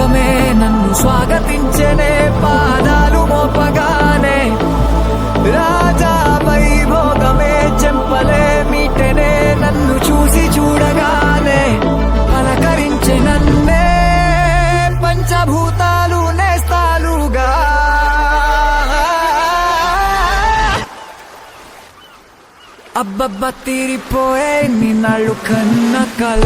స్వర్గమే నన్ను స్వాగతించనే పాదాలు మోపగానే రాజా వైభోగమే చెంపలే మీటనే నన్ను చూసి చూడగానే పలకరించే నన్నే పంచభూతాలు నేస్తాలుగా అబ్బబ్బ తీరిపోయే నిన్నాళ్ళు కన్న కళ